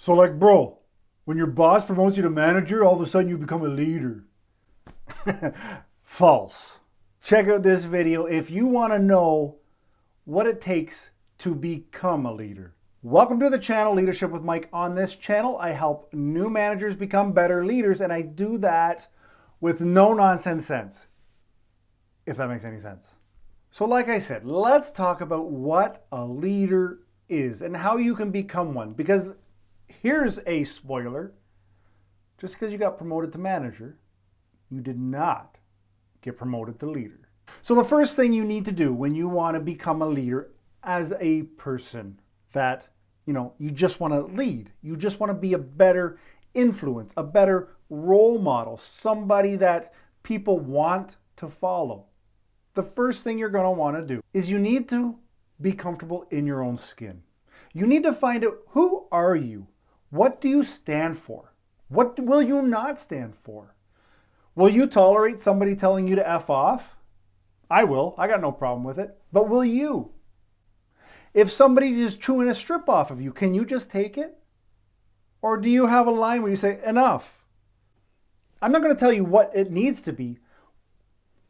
So like, bro, when your boss promotes you to manager, all of a sudden you become a leader. False. Check out this video if you want to know what it takes to become a leader. Welcome to the channel, Leadership with Mike. On this channel, I help new managers become better leaders, and I do that with no nonsense sense, if that makes any sense. So like I said, let's talk about what a leader is and how you can become one. Because here's a spoiler. Just because you got promoted to manager, you did not get promoted to leader. So the first thing you need to do when you want to become a leader as a person that, you just want to lead, you just want to be a better influence, a better role model, somebody that people want to follow. The first thing you're going to want to do is you need to be comfortable in your own skin. You need to find out, who are you? What do you stand for? What will you not stand for? Will you tolerate somebody telling you to F off? I will. I got no problem with it. But will you? If somebody is chewing a strip off of you, can you just take it? Or do you have a line where you say, enough? I'm not going to tell you what it needs to be,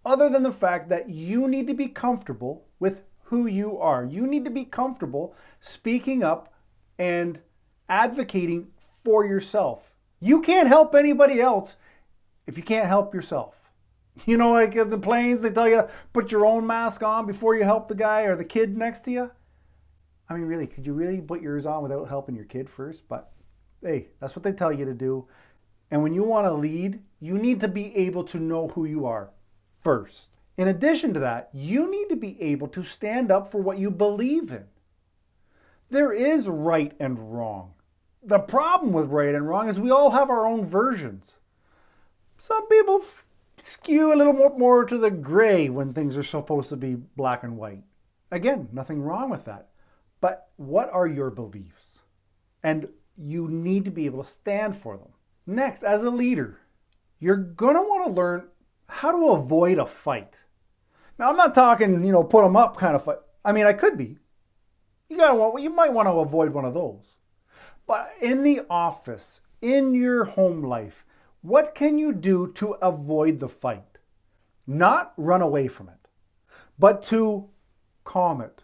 other than the fact that you need to be comfortable with who you are. You need to be comfortable speaking up and advocating for yourself. You can't help anybody else if you can't help yourself. Like in the planes, they tell you to put your own mask on before you help the guy or the kid next to you. I mean, really, could you really put yours on without helping your kid first? But hey, that's what they tell you to do. And when you want to lead, you need to be able to know who you are first. In addition to that, you need to be able to stand up for what you believe in. There is right and wrong. The problem with right and wrong is we all have our own versions. Some people skew a little more to the gray when things are supposed to be black and white. Again, nothing wrong with that. But what are your beliefs? And you need to be able to stand for them. Next, as a leader, you're going to want to learn how to avoid a fight. Now, I'm not talking, put them up kind of fight. I mean, I could be. You might want to avoid one of those. But in the office, in your home life, what can you do to avoid the fight? Not run away from it, but to calm it,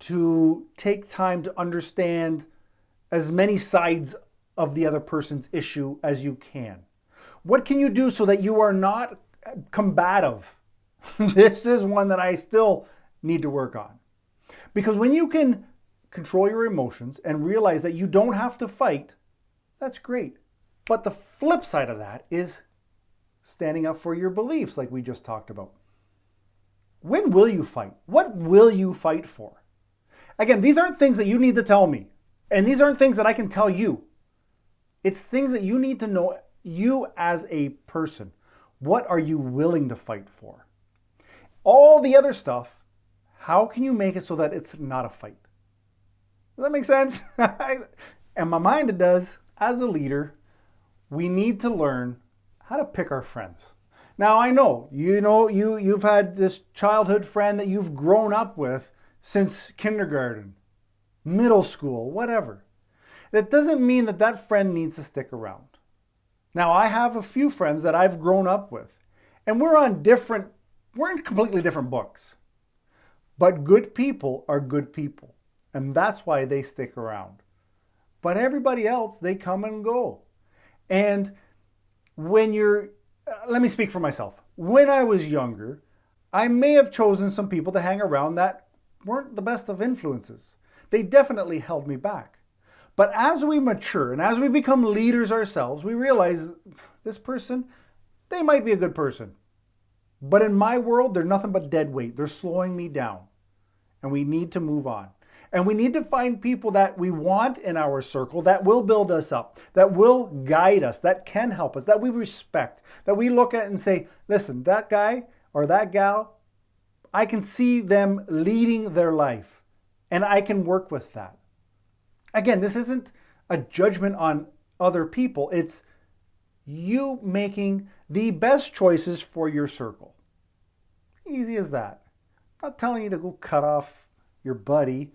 to take time to understand as many sides of the other person's issue as you can. What can you do so that you are not combative? This is one that I still need to work on. Because when you can control your emotions and realize that you don't have to fight, that's great. But the flip side of that is standing up for your beliefs, like we just talked about. When will you fight? What will you fight for? Again, these aren't things that you need to tell me. And these aren't things that I can tell you. It's things that you need to know, you as a person. What are you willing to fight for? All the other stuff, how can you make it so that it's not a fight? Does that make sense? In my mind it does. As a leader, we need to learn how to pick our friends. Now I know, you've had this childhood friend that you've grown up with since kindergarten, middle school, whatever. That doesn't mean that that friend needs to stick around. Now I have a few friends that I've grown up with, and we're in completely different books. But good people are good people, and that's why they stick around. But everybody else, they come and go. And let me speak for myself. When I was younger, I may have chosen some people to hang around that weren't the best of influences. They definitely held me back. But as we mature and as we become leaders ourselves, we realize this person, they might be a good person. But in my world, they're nothing but dead weight. They're slowing me down. And we need to move on. And we need to find people that we want in our circle that will build us up, that will guide us, that can help us, that we respect, that we look at and say, listen, that guy or that gal, I can see them leading their life and I can work with that. Again, this isn't a judgment on other people. It's you making the best choices for your circle. Easy as that. I'm not telling you to go cut off your buddy,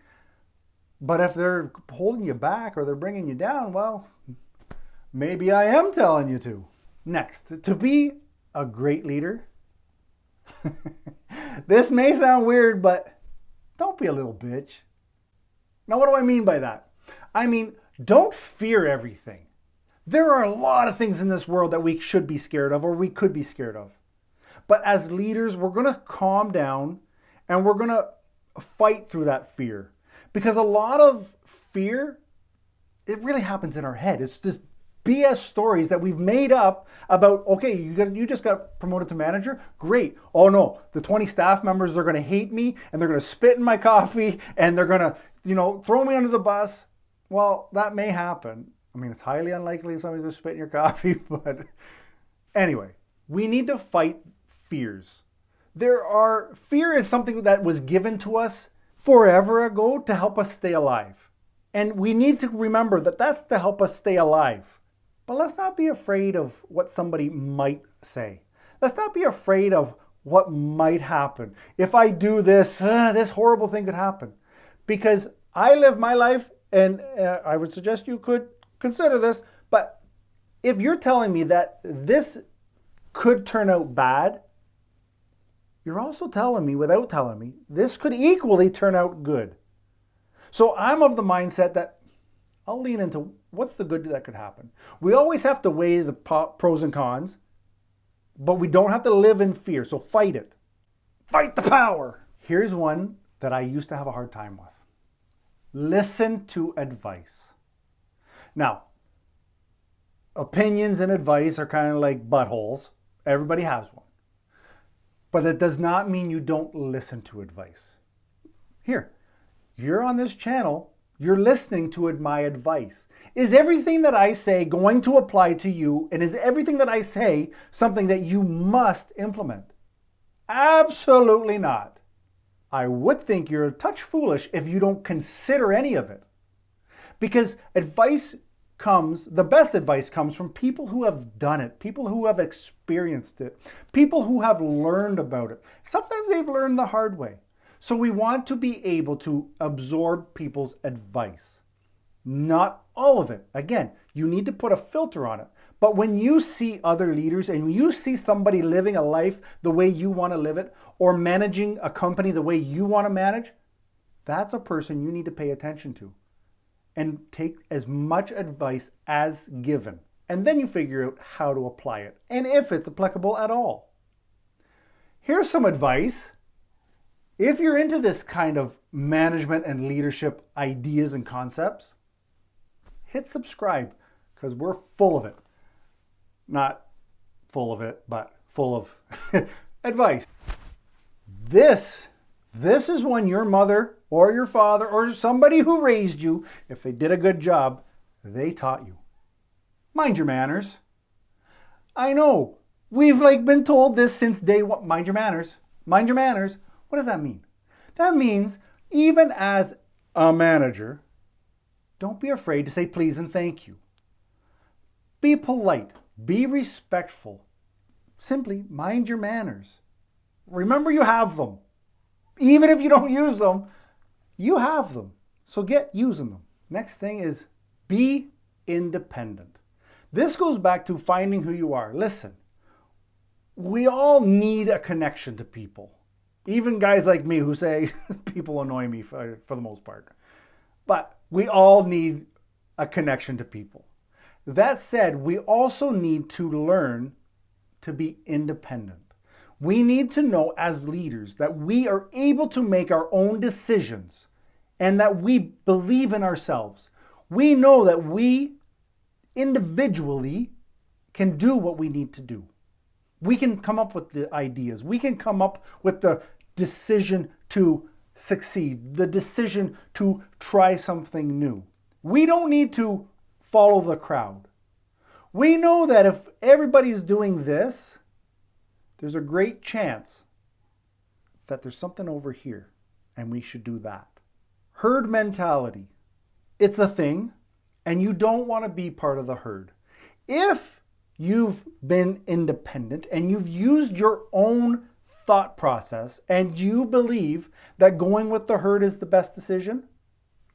But if they're holding you back or they're bringing you down, well, maybe I am telling you to. Next, to be a great leader, this may sound weird, but don't be a little bitch. Now, what do I mean by that? I mean, don't fear everything. There are a lot of things in this world that we should be scared of or we could be scared of. But as leaders, we're going to calm down and we're going to fight through that fear. Because a lot of fear, it really happens in our head. It's this BS stories that we've made up about, okay, you just got promoted to manager? Great. Oh no, the 20 staff members are going to hate me and they're going to spit in my coffee and they're going to, throw me under the bus. Well, that may happen. I mean, it's highly unlikely somebody's going to spit in your coffee, but anyway, we need to fight fears. Fear is something that was given to us forever ago to help us stay alive. And we need to remember that that's to help us stay alive. But let's not be afraid of what somebody might say. Let's not be afraid of what might happen. If I do this, this horrible thing could happen. Because I live my life, and I would suggest you could consider this, but if you're telling me that this could turn out bad, you're also telling me, without telling me, this could equally turn out good. So I'm of the mindset that I'll lean into what's the good that could happen. We always have to weigh the pros and cons, but we don't have to live in fear. So fight it. Fight the power. Here's one that I used to have a hard time with. Listen to advice. Now, opinions and advice are kind of like buttholes. Everybody has one. But it does not mean you don't listen to advice. Here, you're on this channel, you're listening to my advice. Is everything that I say going to apply to you? And is everything that I say something that you must implement? Absolutely not. I would think you're a touch foolish if you don't consider any of it. Because the best advice comes from people who have done it, people who have experienced it, people who have learned about it. Sometimes they've learned the hard way. So we want to be able to absorb people's advice. Not all of it. Again, you need to put a filter on it. But when you see other leaders and you see somebody living a life the way you want to live it, or managing a company the way you want to manage, that's a person you need to pay attention to and take as much advice as given. And then you figure out how to apply it and if it's applicable at all. Here's some advice. If you're into this kind of management and leadership ideas and concepts, hit subscribe because we're full of it. Not full of it, but full of advice. This is when your mother or your father or somebody who raised you, if they did a good job, they taught you. Mind your manners. I know, we've been told this since day one. Mind your manners. Mind your manners. What does that mean? That means even as a manager, don't be afraid to say please and thank you. Be polite. Be respectful. Simply mind your manners. Remember you have them. Even if you don't use them, you have them. So get using them. Next thing is be independent. This goes back to finding who you are. Listen, we all need a connection to people. Even guys like me who say people annoy me for the most part. But we all need a connection to people. That said, we also need to learn to be independent. We need to know as leaders that we are able to make our own decisions and that we believe in ourselves. We know that we individually can do what we need to do. We can come up with the ideas. We can come up with the decision to succeed, the decision to try something new. We don't need to follow the crowd. We know that if everybody's doing this, there's a great chance that there's something over here and we should do that. Herd mentality. It's a thing and you don't want to be part of the herd. If you've been independent and you've used your own thought process and you believe that going with the herd is the best decision,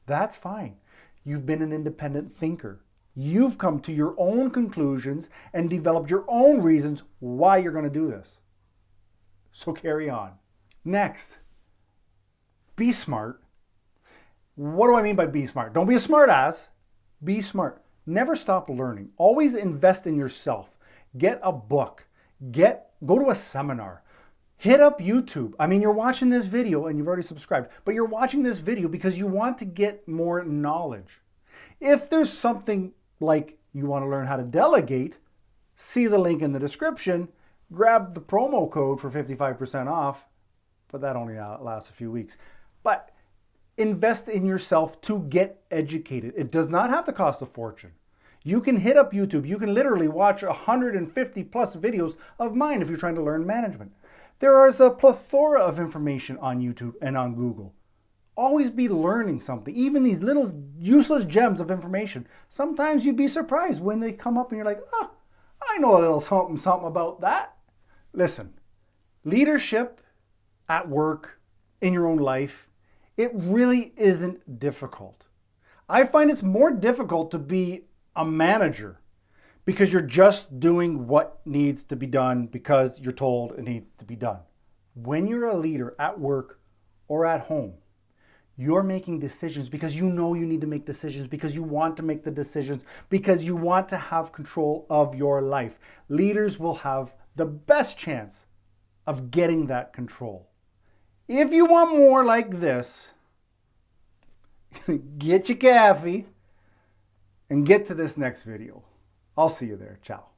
That's fine. You've been an independent thinker. You've come to your own conclusions and developed your own reasons why you're going to do this. So carry on. Next, be smart. What do I mean by be smart? Don't be a smart ass. Be smart. Never stop learning. Always invest in yourself. Get a book. Go to a seminar. Hit up YouTube. I mean, you're watching this video and you've already subscribed, but you're watching this video because you want to get more knowledge. If there's something like you want to learn how to delegate, see the link in the description, grab the promo code for 55% off, but that only lasts a few weeks. But invest in yourself to get educated. It does not have to cost a fortune. You can hit up YouTube. You can literally watch 150 plus videos of mine if you're trying to learn management. There is a plethora of information on YouTube and on Google. Always be learning something, even these little useless gems of information. Sometimes you'd be surprised when they come up and you're like, oh, I know a little something about that. Listen, leadership at work, in your own life, it really isn't difficult. I find it's more difficult to be a manager because you're just doing what needs to be done because you're told it needs to be done. When you're a leader at work or at home, you're making decisions because you know you need to make decisions, because you want to make the decisions, because you want to have control of your life. Leaders will have the best chance of getting that control. If you want more like this, get your coffee and get to this next video. I'll see you there. Ciao.